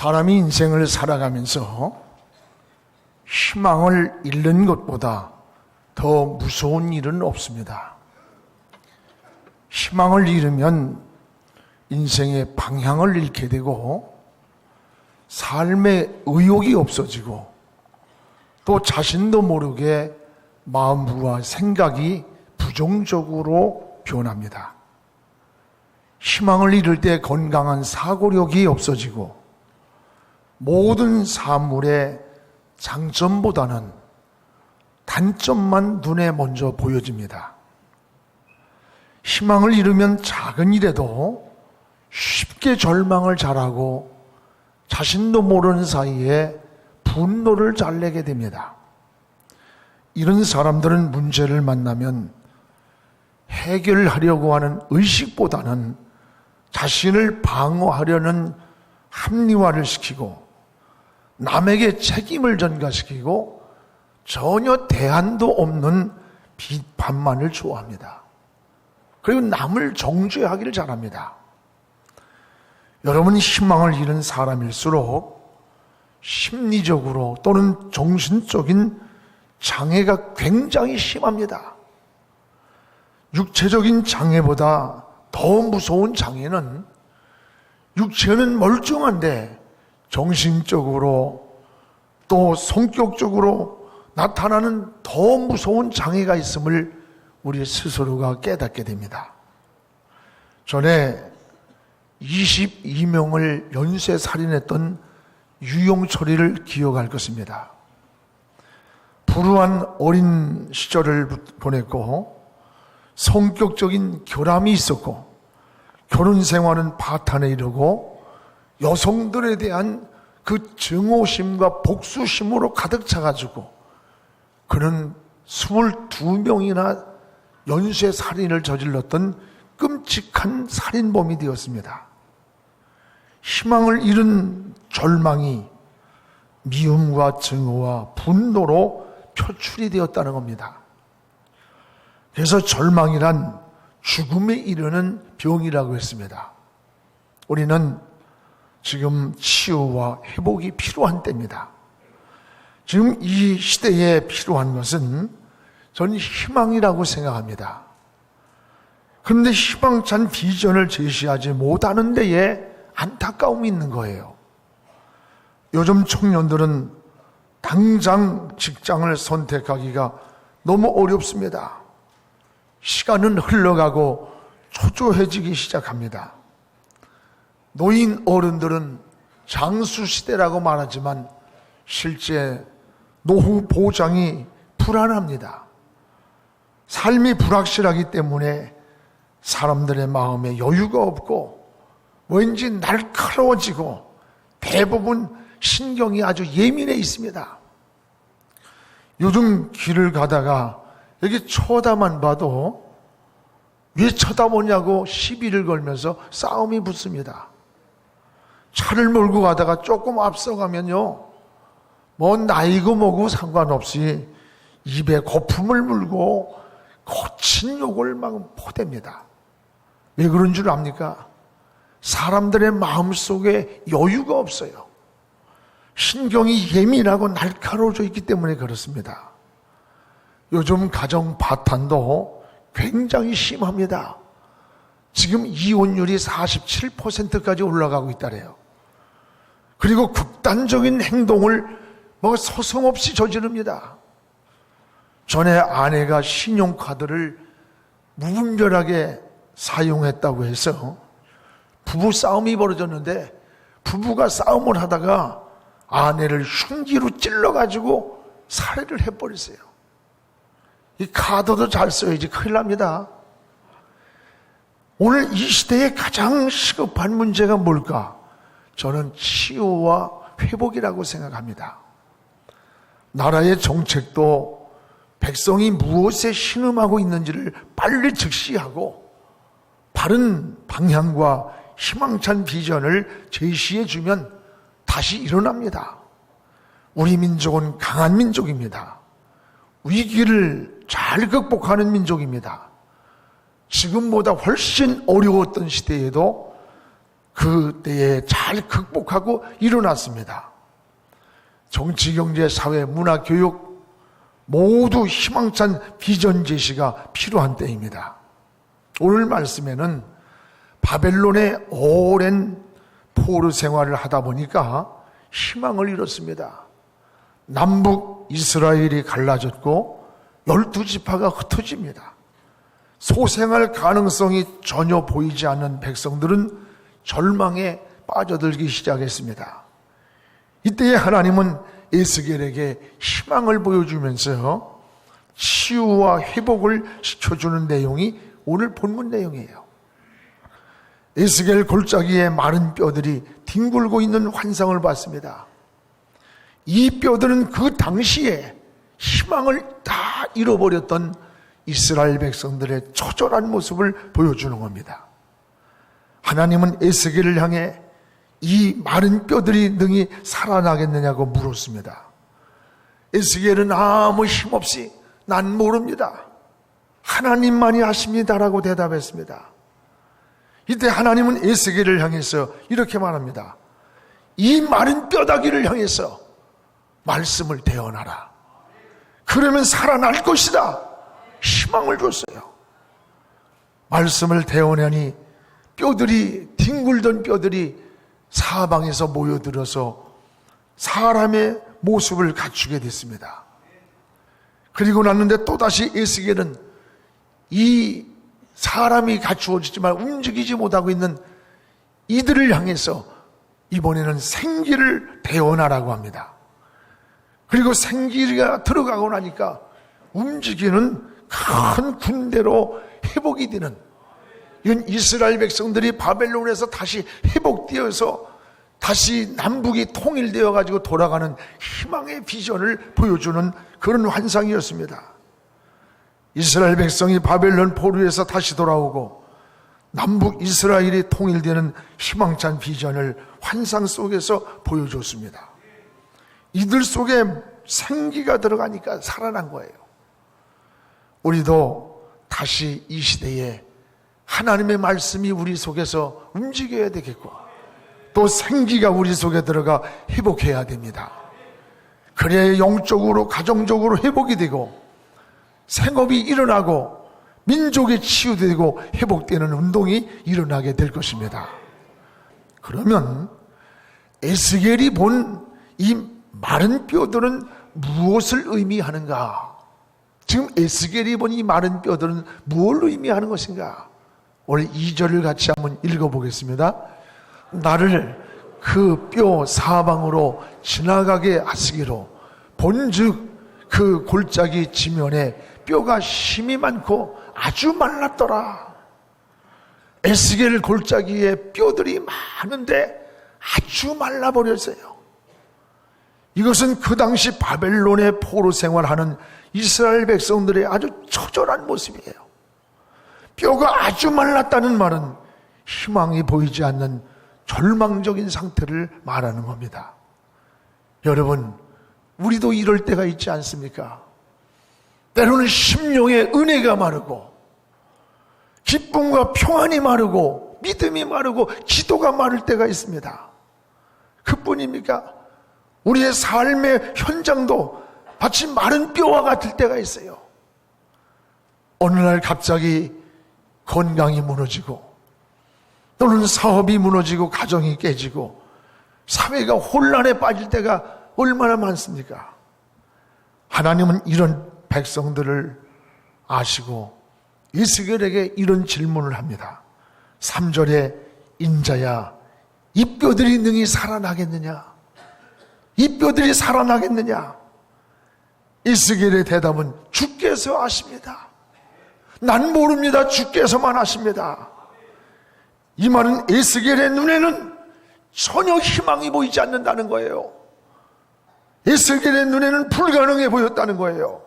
사람이 인생을 살아가면서 희망을 잃는 것보다 더 무서운 일은 없습니다. 희망을 잃으면 인생의 방향을 잃게 되고 삶의 의욕이 없어지고 또 자신도 모르게 마음과 생각이 부정적으로 변합니다. 희망을 잃을 때 건강한 사고력이 없어지고 모든 사물의 장점보다는 단점만 눈에 먼저 보여집니다. 희망을 잃으면 작은 일에도 쉽게 절망을 잘하고 자신도 모르는 사이에 분노를 잘 내게 됩니다. 이런 사람들은 문제를 만나면 해결하려고 하는 의식보다는 자신을 방어하려는 합리화를 시키고 남에게 책임을 전가시키고 전혀 대안도 없는 비판만을 좋아합니다. 그리고 남을 정죄하기를 잘합니다. 여러분, 희망을 잃은 사람일수록 심리적으로 또는 정신적인 장애가 굉장히 심합니다. 육체적인 장애보다 더 무서운 장애는 육체는 멀쩡한데 정신적으로 또 성격적으로 나타나는 더 무서운 장애가 있음을 우리 스스로가 깨닫게 됩니다. 전에 22명을 연쇄살인했던 유영철이를 기억할 것입니다. 불우한 어린 시절을 보냈고 성격적인 결함이 있었고 결혼 생활은 파탄에 이르고 여성들에 대한 그 증오심과 복수심으로 가득 차가지고 그는 22명이나 연쇄살인을 저질렀던 끔찍한 살인범이 되었습니다. 희망을 잃은 절망이 미움과 증오와 분노로 표출이 되었다는 겁니다. 그래서 절망이란 죽음에 이르는 병이라고 했습니다. 우리는 지금 치유와 회복이 필요한 때입니다. 지금 이 시대에 필요한 것은 저는 희망이라고 생각합니다. 그런데 희망찬 비전을 제시하지 못하는 데에 안타까움이 있는 거예요. 요즘 청년들은 당장 직장을 선택하기가 너무 어렵습니다. 시간은 흘러가고 초조해지기 시작합니다. 노인 어른들은 장수시대라고 말하지만 실제 노후 보장이 불안합니다. 삶이 불확실하기 때문에 사람들의 마음에 여유가 없고 왠지 날카로워지고 대부분 신경이 아주 예민해 있습니다. 요즘 길을 가다가 여기 쳐다만 봐도 왜 쳐다보냐고 시비를 걸면서 싸움이 붙습니다. 차를 몰고 가다가 조금 앞서가면요, 뭐 나이고 뭐고 상관없이 입에 거품을 물고 거친 욕을 막 퍼댑니다. 왜 그런 줄 압니까? 사람들의 마음속에 여유가 없어요. 신경이 예민하고 날카로워져 있기 때문에 그렇습니다. 요즘 가정 파탄도 굉장히 심합니다. 지금 이혼율이 47%까지 올라가고 있다래요. 그리고 극단적인 행동을 뭐 서슴없이 저지릅니다. 전에 아내가 신용카드를 무분별하게 사용했다고 해서 부부 싸움이 벌어졌는데 부부가 싸움을 하다가 아내를 흉기로 찔러가지고 살해를 해버렸어요. 이 카드도 잘 써야지 큰일 납니다. 오늘 이 시대에 가장 시급한 문제가 뭘까? 저는 치유와 회복이라고 생각합니다. 나라의 정책도 백성이 무엇에 신음하고 있는지를 빨리 즉시하고 바른 방향과 희망찬 비전을 제시해주면 다시 일어납니다. 우리 민족은 강한 민족입니다. 위기를 잘 극복하는 민족입니다. 지금보다 훨씬 어려웠던 시대에도 그때에 잘 극복하고 일어났습니다. 정치, 경제, 사회, 문화, 교육 모두 희망찬 비전 제시가 필요한 때입니다. 오늘 말씀에는 바벨론의 오랜 포로 생활을 하다 보니까 희망을 잃었습니다. 남북 이스라엘이 갈라졌고 12지파가 흩어집니다. 소생할 가능성이 전혀 보이지 않는 백성들은 절망에 빠져들기 시작했습니다. 이때에 하나님은 에스겔에게 희망을 보여주면서 치유와 회복을 시켜주는 내용이 오늘 본문 내용이에요. 에스겔 골짜기에 마른 뼈들이 뒹굴고 있는 환상을 봤습니다. 이 뼈들은 그 당시에 희망을 다 잃어버렸던 이스라엘 백성들의 처절한 모습을 보여주는 겁니다. 하나님은 에스겔을 향해 이 마른 뼈들이 능히 살아나겠느냐고 물었습니다. 에스겔은 아무 힘없이 난 모릅니다. 하나님만이 하십니다라고 대답했습니다. 이때 하나님은 에스겔을 향해서 이렇게 말합니다. 이 마른 뼈다귀를 향해서 말씀을 대언하라. 그러면 살아날 것이다. 희망을 줬어요. 말씀을 대언하니 뼈들이, 뒹굴던 뼈들이 사방에서 모여들어서 사람의 모습을 갖추게 됐습니다. 그리고 났는데 또다시 에스겔은 이 사람이 갖추어지지만 움직이지 못하고 있는 이들을 향해서 이번에는 생기를 대언하라고 합니다. 그리고 생기가 들어가고 나니까 움직이는 큰 군대로 회복이 되는, 이건 이스라엘 백성들이 바벨론에서 다시 회복되어서 다시 남북이 통일되어 가지고 돌아가는 희망의 비전을 보여주는 그런 환상이었습니다. 이스라엘 백성이 바벨론 포로에서 다시 돌아오고 남북 이스라엘이 통일되는 희망찬 비전을 환상 속에서 보여줬습니다. 이들 속에 생기가 들어가니까 살아난 거예요. 우리도 다시 이 시대에 하나님의 말씀이 우리 속에서 움직여야 되겠고 또 생기가 우리 속에 들어가 회복해야 됩니다. 그래야 영적으로 가정적으로 회복이 되고 생업이 일어나고 민족이 치유되고 회복되는 운동이 일어나게 될 것입니다. 그러면 에스겔이 본 이 마른 뼈들은 무엇을 의미하는가? 지금 에스겔이 본 이 마른 뼈들은 무엇을 의미하는 것인가? 오늘 2절을 같이 한번 읽어보겠습니다. 나를 그 뼈 사방으로 지나가게 하시기로 본즉 그 골짜기 지면에 뼈가 힘이 많고 아주 말랐더라. 에스겔 골짜기에 뼈들이 많은데 아주 말라버렸어요. 이것은 그 당시 바벨론의 포로 생활하는 이스라엘 백성들의 아주 처절한 모습이에요. 뼈가 아주 말랐다는 말은 희망이 보이지 않는 절망적인 상태를 말하는 겁니다. 여러분, 우리도 이럴 때가 있지 않습니까? 때로는 심령의 은혜가 마르고 기쁨과 평안이 마르고 믿음이 마르고 기도가 마를 때가 있습니다. 그뿐입니까? 우리의 삶의 현장도 마치 마른 뼈와 같을 때가 있어요. 어느 날 갑자기 건강이 무너지고 또는 사업이 무너지고 가정이 깨지고 사회가 혼란에 빠질 때가 얼마나 많습니까? 하나님은 이런 백성들을 아시고 에스겔에게 이런 질문을 합니다. 3절에 인자야, 이 뼈들이 능히 살아나겠느냐? 이 뼈들이 살아나겠느냐? 에스겔의 대답은 주께서 아십니다. 난 모릅니다. 주께서만 아십니다. 이 말은 에스겔의 눈에는 전혀 희망이 보이지 않는다는 거예요. 에스겔의 눈에는 불가능해 보였다는 거예요.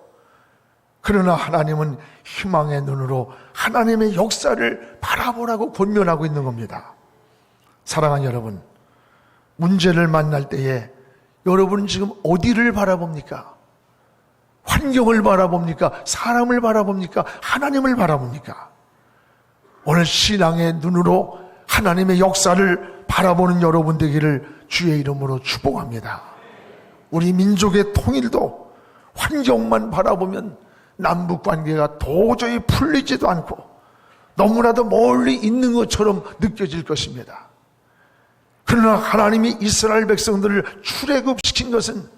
그러나 하나님은 희망의 눈으로 하나님의 역사를 바라보라고 권면하고 있는 겁니다. 사랑하는 여러분, 문제를 만날 때에 여러분은 지금 어디를 바라봅니까? 환경을 바라봅니까? 사람을 바라봅니까? 하나님을 바라봅니까? 오늘 신앙의 눈으로 하나님의 역사를 바라보는 여러분 되기를 주의 이름으로 축복합니다. 우리 민족의 통일도 환경만 바라보면 남북관계가 도저히 풀리지도 않고 너무나도 멀리 있는 것처럼 느껴질 것입니다. 그러나 하나님이 이스라엘 백성들을 출애굽시킨 것은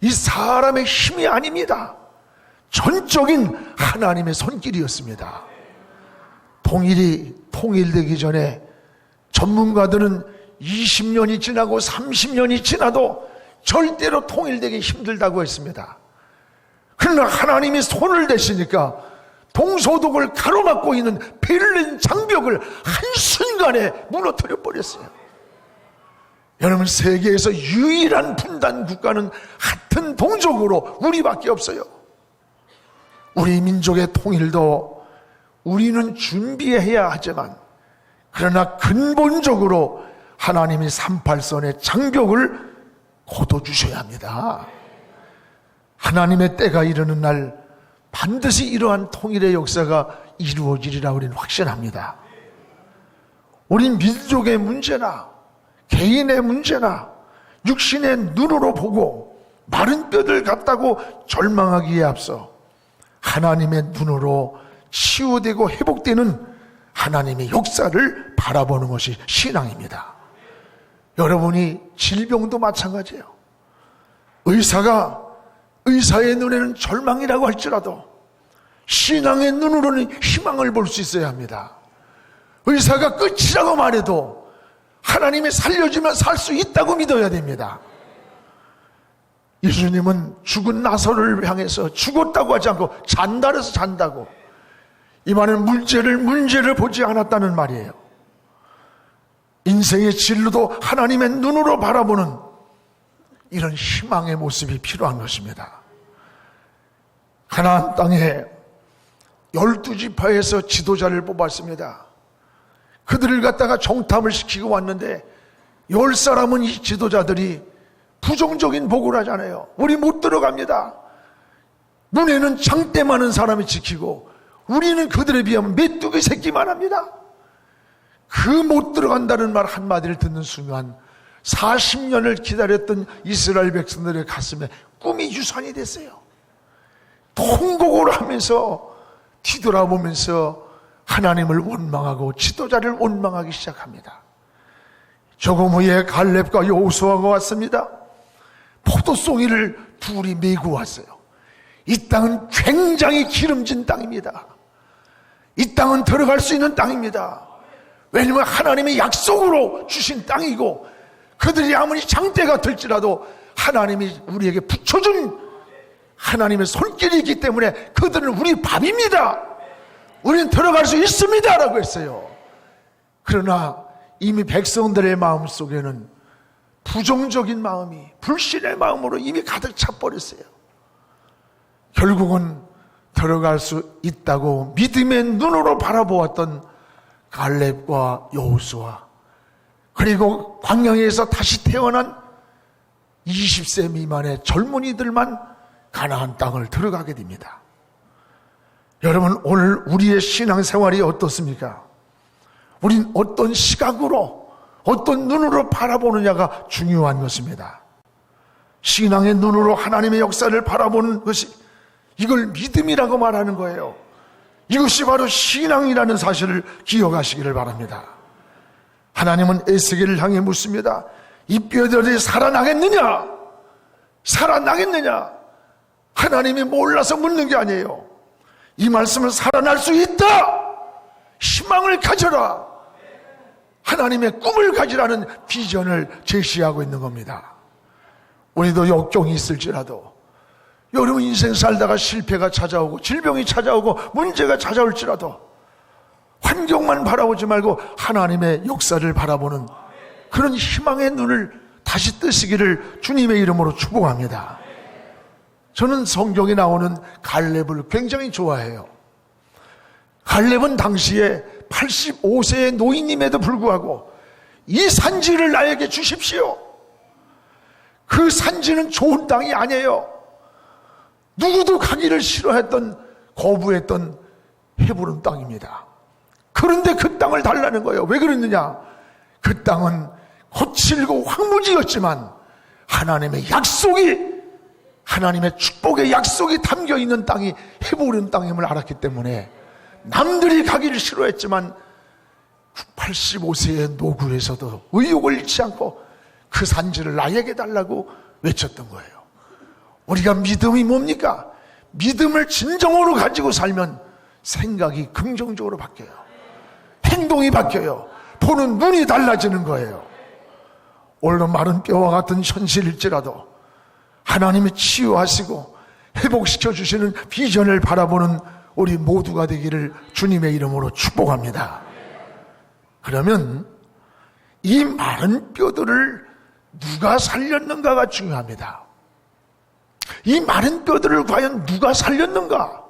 이 사람의 힘이 아닙니다. 전적인 하나님의 손길이었습니다. 통일되기 전에 전문가들은 20년이 지나고 30년이 지나도 절대로 통일되기 힘들다고 했습니다. 그러나 하나님이 손을 대시니까 동서독을 가로막고 있는 베를린 장벽을 한순간에 무너뜨려 버렸어요. 여러분, 세계에서 유일한 분단 국가는 같은 동족으로 우리밖에 없어요. 우리 민족의 통일도 우리는 준비해야 하지만, 그러나 근본적으로 하나님이 38선의 장벽을 걷어주셔야 합니다. 하나님의 때가 이르는 날 반드시 이러한 통일의 역사가 이루어지리라 우리는 확신합니다. 우리 민족의 문제나 개인의 문제나 육신의 눈으로 보고 마른 뼈들 같다고 절망하기에 앞서 하나님의 눈으로 치유되고 회복되는 하나님의 역사를 바라보는 것이 신앙입니다. 여러분이 질병도 마찬가지예요. 의사의 눈에는 절망이라고 할지라도 신앙의 눈으로는 희망을 볼 수 있어야 합니다. 의사가 끝이라고 말해도 하나님이 살려주면 살 수 있다고 믿어야 됩니다. 예수님은 죽은 나사로를 향해서 죽었다고 하지 않고 잔다해서 잔다고, 이 말은 문제를 보지 않았다는 말이에요. 인생의 진로도 하나님의 눈으로 바라보는 이런 희망의 모습이 필요한 것입니다. 가나안 땅에 12지파에서 지도자를 뽑았습니다. 그들을 갖다가 정탐을 시키고 왔는데 10사람은 이 지도자들이 부정적인 보고를 하잖아요. 우리 못 들어갑니다. 문에는 장대 많은 사람이 지키고 우리는 그들에 비하면 메뚜기 새끼만 합니다. 그 못 들어간다는 말 한마디를 듣는 순간 40년을 기다렸던 이스라엘 백성들의 가슴에 꿈이 유산이 됐어요. 통곡을 하면서 뒤돌아보면서 하나님을 원망하고 지도자를 원망하기 시작합니다. 조금 후에 갈렙과 여호수아가 왔습니다. 포도송이를 둘이 메고 왔어요. 이 땅은 굉장히 기름진 땅입니다. 이 땅은 들어갈 수 있는 땅입니다. 왜냐하면 하나님의 약속으로 주신 땅이고, 그들이 아무리 장대가 될지라도 하나님이 우리에게 붙여준 하나님의 손길이 있기 때문에 그들은 우리 밥입니다. 우리는 들어갈 수 있습니다 라고 했어요. 그러나 이미 백성들의 마음속에는 부정적인 마음이, 불신의 마음으로 이미 가득 차버렸어요. 결국은 들어갈 수 있다고 믿음의 눈으로 바라보았던 갈렙과 여호수아, 그리고 광야에서 다시 태어난 20세 미만의 젊은이들만 가나안 땅을 들어가게 됩니다. 여러분, 오늘 우리의 신앙생활이 어떻습니까? 우린 어떤 시각으로, 어떤 눈으로 바라보느냐가 중요한 것입니다. 신앙의 눈으로 하나님의 역사를 바라보는 것이, 이걸 믿음이라고 말하는 거예요. 이것이 바로 신앙이라는 사실을 기억하시기를 바랍니다. 하나님은 에스겔을 향해 묻습니다. 이 뼈들이 살아나겠느냐? 살아나겠느냐? 하나님이 몰라서 묻는 게 아니에요. 이 말씀은 살아날 수 있다! 희망을 가져라! 하나님의 꿈을 가지라는 비전을 제시하고 있는 겁니다. 우리도 역경이 있을지라도, 여러분 인생 살다가 실패가 찾아오고 질병이 찾아오고 문제가 찾아올지라도 환경만 바라보지 말고 하나님의 역사를 바라보는 그런 희망의 눈을 다시 뜨시기를 주님의 이름으로 축복합니다. 저는 성경에 나오는 갈렙을 굉장히 좋아해요. 갈렙은 당시에 85세의 노인임에도 불구하고 이 산지를 나에게 주십시오. 그 산지는 좋은 땅이 아니에요. 누구도 가기를 싫어했던, 거부했던 헤브론 땅입니다. 그런데 그 땅을 달라는 거예요. 왜 그랬느냐? 그 땅은 거칠고 황무지였지만 하나님의 약속이, 하나님의 축복의 약속이 담겨있는 땅이 헤브론 땅임을 알았기 때문에 남들이 가기를 싫어했지만 85세의 노구에서도 의욕을 잃지 않고 그 산지를 나에게 달라고 외쳤던 거예요. 우리가 믿음이 뭡니까? 믿음을 진정으로 가지고 살면 생각이 긍정적으로 바뀌어요. 행동이 바뀌어요. 보는 눈이 달라지는 거예요. 오늘 마른 뼈와 같은 현실일지라도 하나님이 치유하시고 회복시켜 주시는 비전을 바라보는 우리 모두가 되기를 주님의 이름으로 축복합니다. 그러면 이 마른 뼈들을 누가 살렸는가가 중요합니다. 이 마른 뼈들을 과연 누가 살렸는가?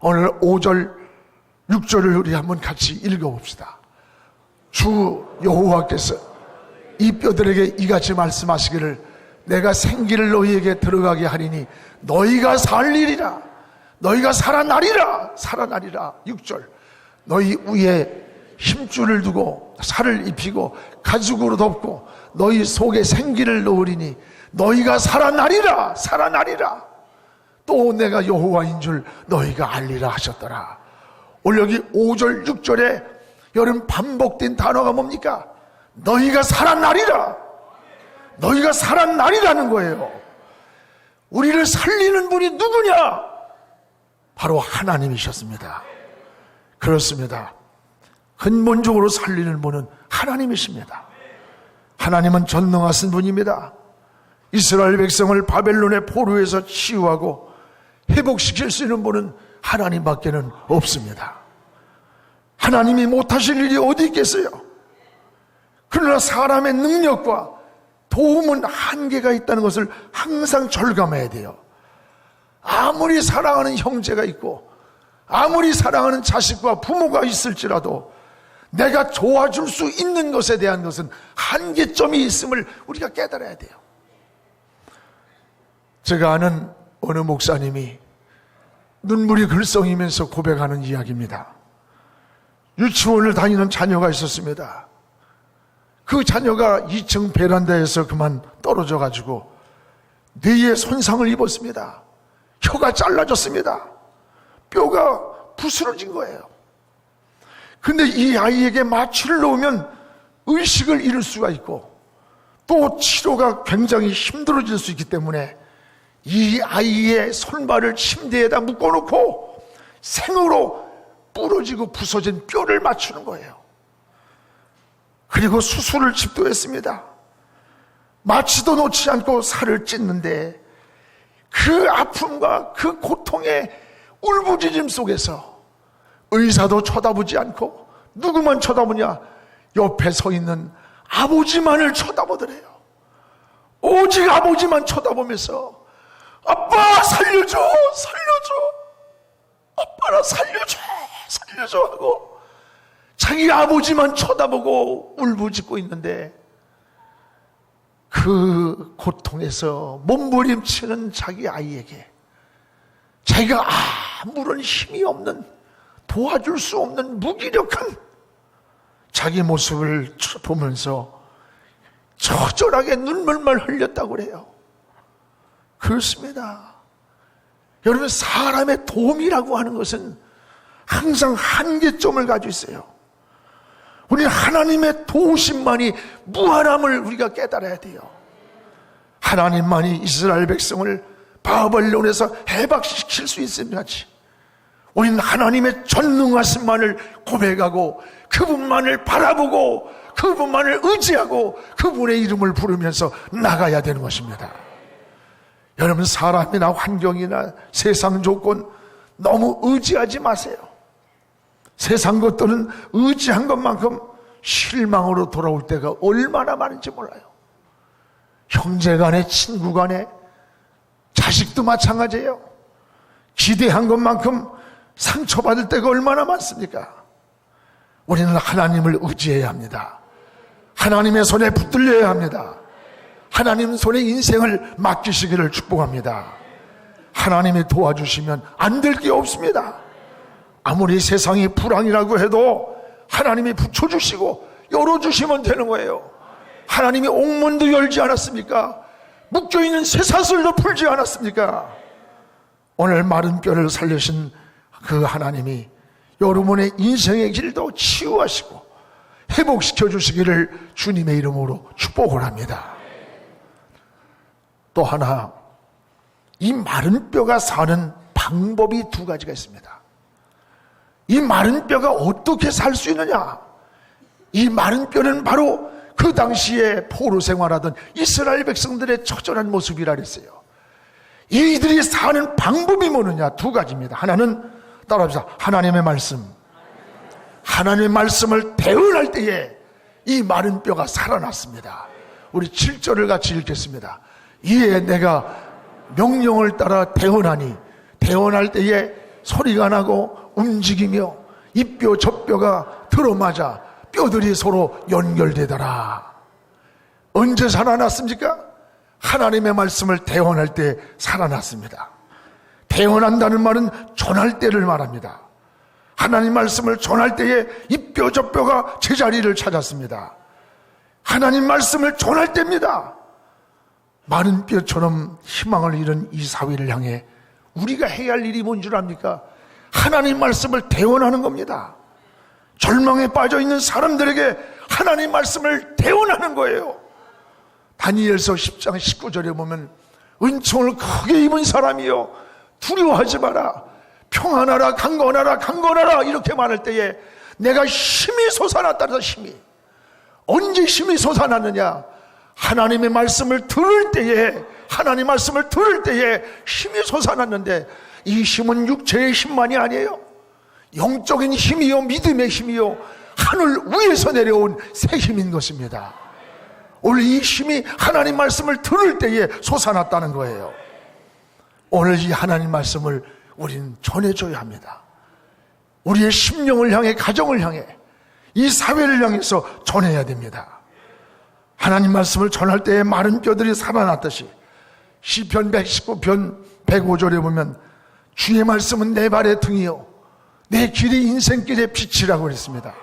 오늘 5절, 6절을 우리 한번 같이 읽어봅시다. 주 여호와께서 이 뼈들에게 이같이 말씀하시기를 내가 생기를 너희에게 들어가게 하리니 너희가 살리리라. 너희가 살아나리라. 살아나리라. 6절 너희 위에 힘줄을 두고 살을 입히고 가죽으로 덮고 너희 속에 생기를 넣으리니 너희가 살아나리라. 살아나리라. 또 내가 여호와인 줄 너희가 알리라 하셨더라. 오늘 여기 5절 6절에 여러분 반복된 단어가 뭡니까? 너희가 살아나리라. 너희가 살아나리라는 거예요. 우리를 살리는 분이 누구냐? 바로 하나님이셨습니다. 그렇습니다. 근본적으로 살리는 분은 하나님이십니다. 하나님은 전능하신 분입니다. 이스라엘 백성을 바벨론의 포로에서 치유하고 회복시킬 수 있는 분은 하나님밖에는 없습니다. 하나님이 못하실 일이 어디 있겠어요? 그러나 사람의 능력과 도움은 한계가 있다는 것을 항상 절감해야 돼요. 아무리 사랑하는 형제가 있고 아무리 사랑하는 자식과 부모가 있을지라도 내가 도와줄 수 있는 것에 대한 것은 한계점이 있음을 우리가 깨달아야 돼요. 제가 아는 어느 목사님이 눈물이 글썽이면서 고백하는 이야기입니다. 유치원을 다니는 자녀가 있었습니다. 그 자녀가 2층 베란다에서 그만 떨어져 가지고 뇌에 손상을 입었습니다. 혀가 잘라졌습니다. 뼈가 부스러진 거예요. 근데 이 아이에게 마취를 놓으면 의식을 잃을 수가 있고 또 치료가 굉장히 힘들어질 수 있기 때문에 이 아이의 손발을 침대에다 묶어놓고 생으로 부러지고 부서진 뼈를 맞추는 거예요. 그리고 수술을 집도했습니다. 마취도 놓지 않고 살을 찢는데 그 아픔과 그 고통의 울부짖음 속에서 의사도 쳐다보지 않고 누구만 쳐다보냐? 옆에 서 있는 아버지만을 쳐다보더래요. 오직 아버지만 쳐다보면서 아빠 살려줘, 살려줘, 아빠라 살려줘, 살려줘 하고 자기 아버지만 쳐다보고 울부짖고 있는데 그 고통에서 몸부림치는 자기 아이에게 자기가 아무런 힘이 없는, 도와줄 수 없는 무기력한 자기 모습을 보면서 처절하게 눈물만 흘렸다고 그래요. 그렇습니다. 여러분, 사람의 도움이라고 하는 것은 항상 한계점을 가지고 있어요. 우리는 하나님의 도우심만이 무한함을 우리가 깨달아야 돼요. 하나님만이 이스라엘 백성을 바벨론에서 해박시킬 수 있음같이 우리는 하나님의 전능하심만을 고백하고 그분만을 바라보고 그분만을 의지하고 그분의 이름을 부르면서 나가야 되는 것입니다. 여러분, 사람이나 환경이나 세상 조건 너무 의지하지 마세요. 세상 것들은 의지한 것만큼 실망으로 돌아올 때가 얼마나 많은지 몰라요. 형제간에, 친구간에, 자식도 마찬가지예요. 기대한 것만큼 상처받을 때가 얼마나 많습니까? 우리는 하나님을 의지해야 합니다. 하나님의 손에 붙들려야 합니다. 하나님 손에 인생을 맡기시기를 축복합니다. 하나님이 도와주시면 안 될 게 없습니다. 아무리 세상이 불황이라고 해도 하나님이 붙여주시고 열어주시면 되는 거예요. 하나님이 옥문도 열지 않았습니까? 묶여있는 쇠사슬도 풀지 않았습니까? 오늘 마른 뼈를 살리신 그 하나님이 여러분의 인생의 길도 치유하시고 회복시켜 주시기를 주님의 이름으로 축복을 합니다. 또 하나, 이 마른 뼈가 사는 방법이 두 가지가 있습니다. 이 마른 뼈가 어떻게 살 수 있느냐? 이 마른 뼈는 바로 그 당시에 포로 생활하던 이스라엘 백성들의 처절한 모습이라 그랬어요. 이들이 사는 방법이 뭐느냐? 두 가지입니다. 하나는 따라합시다. 하나님의 말씀. 하나님의 말씀을 대언할 때에 이 마른 뼈가 살아났습니다. 우리 7절을 같이 읽겠습니다. 이에 내가 명령을 따라 대언하니 대언할 때에 소리가 나고 움직이며 이 뼈 저 뼈가 들어맞아 뼈들이 서로 연결되더라. 언제 살아났습니까? 하나님의 말씀을 대언할 때 살아났습니다. 대언한다는 말은 전할 때를 말합니다. 하나님 말씀을 전할 때에 이 뼈 저 뼈가 제자리를 찾았습니다. 하나님 말씀을 전할 때입니다. 마른 뼈처럼 희망을 잃은 이 사회를 향해 우리가 해야 할 일이 뭔 줄 압니까? 하나님 말씀을 대언하는 겁니다. 절망에 빠져있는 사람들에게 하나님 말씀을 대언하는 거예요. 다니엘서 10장 19절에 보면 은총을 크게 입은 사람이요 두려워하지 마라, 평안하라, 강건하라, 강건하라 이렇게 말할 때에 내가 힘이 솟아났다. 힘이 언제 힘이 솟아났느냐? 하나님의 말씀을 들을 때에, 하나님 말씀을 들을 때에 힘이 솟아났는데, 이 힘은 육체의 힘만이 아니에요. 영적인 힘이요, 믿음의 힘이요, 하늘 위에서 내려온 새 힘인 것입니다. 오늘 이 힘이 하나님 말씀을 들을 때에 솟아났다는 거예요. 오늘 이 하나님 말씀을 우리는 전해줘야 합니다. 우리의 심령을 향해, 가정을 향해, 이 사회를 향해서 전해야 됩니다. 하나님 말씀을 전할 때에 마른 뼈들이 살아났듯이 시편 119편 105절에 보면 주의 말씀은 내 발의 등이요 내 길이 인생길의 빛이라고 그랬습니다.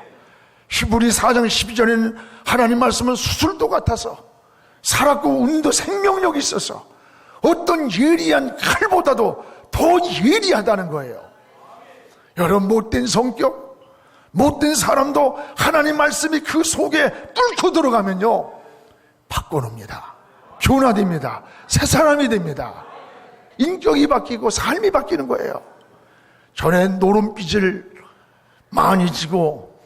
히브리 4장 12절에는 하나님 말씀은 수술도 같아서 살았고 운도 생명력이 있어서 어떤 예리한 칼보다도 더 예리하다는 거예요. 여러분, 못된 성격, 못된 사람도 하나님 말씀이 그 속에 뚫고 들어가면요 바꿔놓습니다. 변화됩니다. 새 사람이 됩니다. 인격이 바뀌고 삶이 바뀌는 거예요. 전에 노름빚을 많이 지고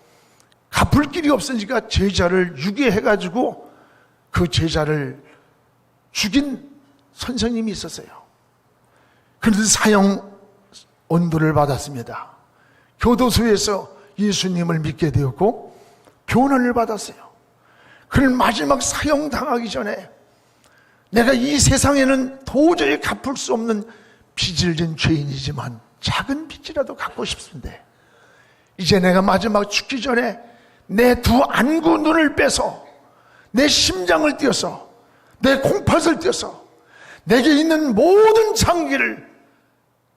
갚을 길이 없으니까 제자를 유괴해가지고 그 제자를 죽인 선생님이 있었어요. 그런데 사형 언도를 받았습니다. 교도소에서 예수님을 믿게 되었고 교훈을 받았어요. 그를 마지막 사형당하기 전에 내가 이 세상에는 도저히 갚을 수 없는 빚을 진 죄인이지만 작은 빚이라도 갚고 싶은데 이제 내가 마지막 죽기 전에 내 두 안구 눈을 빼서 내 심장을 띄어서 내 콩팥을 띄어서 내게 있는 모든 장기를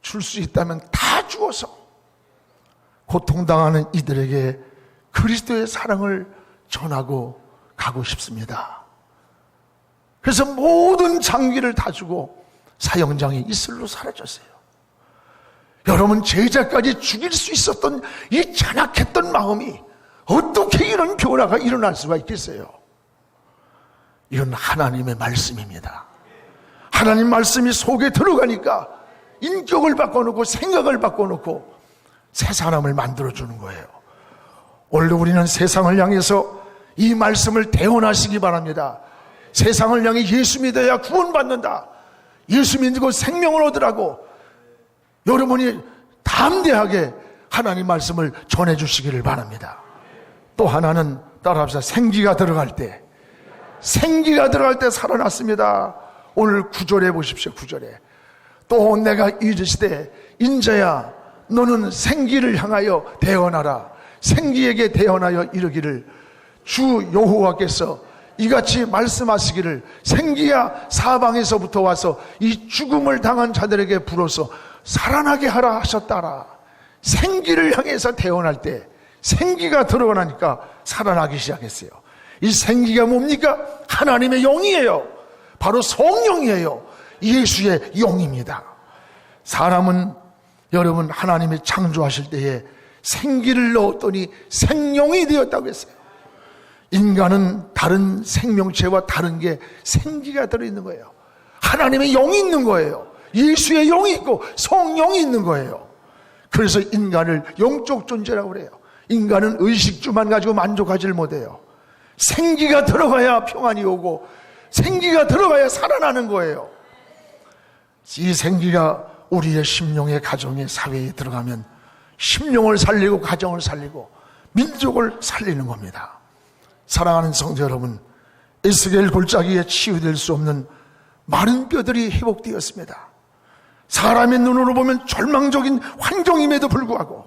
줄 수 있다면 다 주어서 고통당하는 이들에게 그리스도의 사랑을 전하고 가고 싶습니다. 그래서 모든 장기를 다 주고 사형장이 이슬로 사라졌어요. 여러분, 제자까지 죽일 수 있었던 이 잔악했던 마음이 어떻게 이런 변화가 일어날 수가 있겠어요? 이건 하나님의 말씀입니다. 하나님 말씀이 속에 들어가니까 인격을 바꿔놓고 생각을 바꿔놓고 새 사람을 만들어주는 거예요. 오늘 우리는 세상을 향해서 이 말씀을 대언하시기 바랍니다. 세상을 향해 예수 믿어야 구원받는다, 예수 믿고 생명을 얻으라고 여러분이 담대하게 하나님 말씀을 전해주시기를 바랍니다. 또 하나는 따라합시다. 생기가 들어갈 때, 생기가 들어갈 때 살아났습니다. 오늘 9절에 보십시오. 9절에 또 내가 이르시되 인자야 너는 생기를 향하여 대언하라. 생기에게 대언하여 이르기를 주 여호와께서 이같이 말씀하시기를 생기야 사방에서부터 와서 이 죽음을 당한 자들에게 불어서 살아나게 하라 하셨다라. 생기를 향해서 대언할 때 생기가 들어가니까 살아나기 시작했어요. 이 생기가 뭡니까? 하나님의 영이에요. 바로 성령이에요. 예수의 영입니다. 사람은 여러분 하나님이 창조하실 때에 생기를 넣었더니 생명이 되었다고 했어요. 인간은 다른 생명체와 다른 게 생기가 들어있는 거예요. 하나님의 영이 있는 거예요. 예수의 영이 있고 성령이 있는 거예요. 그래서 인간을 영적 존재라고 그래요. 인간은 의식주만 가지고 만족하지 못해요. 생기가 들어가야 평안이 오고 생기가 들어가야 살아나는 거예요. 이 생기가 우리의 심령의 가정의 사회에 들어가면 심령을 살리고 가정을 살리고 민족을 살리는 겁니다. 사랑하는 성도 여러분, 에스겔 골짜기에 치유될 수 없는 마른 뼈들이 회복되었습니다. 사람의 눈으로 보면 절망적인 환경임에도 불구하고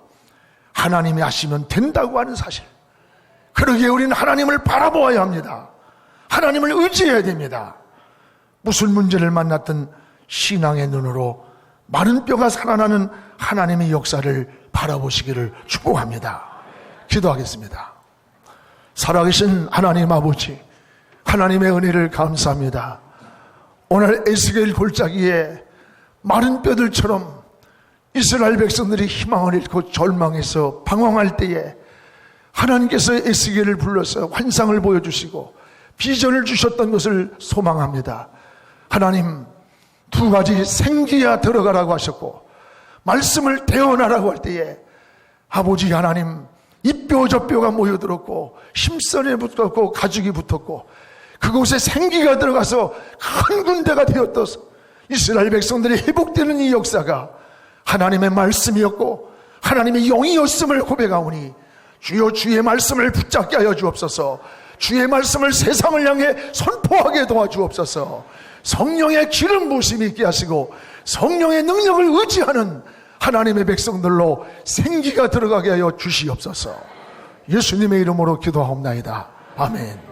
하나님이 하시면 된다고 하는 사실, 그러기에 우리는 하나님을 바라보아야 합니다. 하나님을 의지해야 됩니다. 무슨 문제를 만났든 신앙의 눈으로 마른 뼈가 살아나는 하나님의 역사를 바라보시기를 축복합니다. 기도하겠습니다. 살아계신 하나님 아버지, 하나님의 은혜를 감사합니다. 오늘 에스겔 골짜기에 마른 뼈들처럼 이스라엘 백성들이 희망을 잃고 절망해서 방황할 때에 하나님께서 에스겔을 불러서 환상을 보여주시고 비전을 주셨던 것을 소망합니다. 하나님, 두 가지 생기야 들어가라고 하셨고 말씀을 대언하라고 할 때에 아버지 하나님, 이 뼈 저 뼈가 모여들었고 힘선에 붙었고 가죽이 붙었고 그곳에 생기가 들어가서 큰 군대가 되었던 이스라엘 백성들이 회복되는 이 역사가 하나님의 말씀이었고 하나님의 영이었음을 고백하오니 주여, 주의 말씀을 붙잡게 하여 주옵소서. 주의 말씀을 세상을 향해 선포하게 도와주옵소서. 성령의 기름 부으심이 있게 하시고 성령의 능력을 의지하는 하나님의 백성들로 생기가 들어가게 하여 주시옵소서. 예수님의 이름으로 기도하옵나이다. 아멘.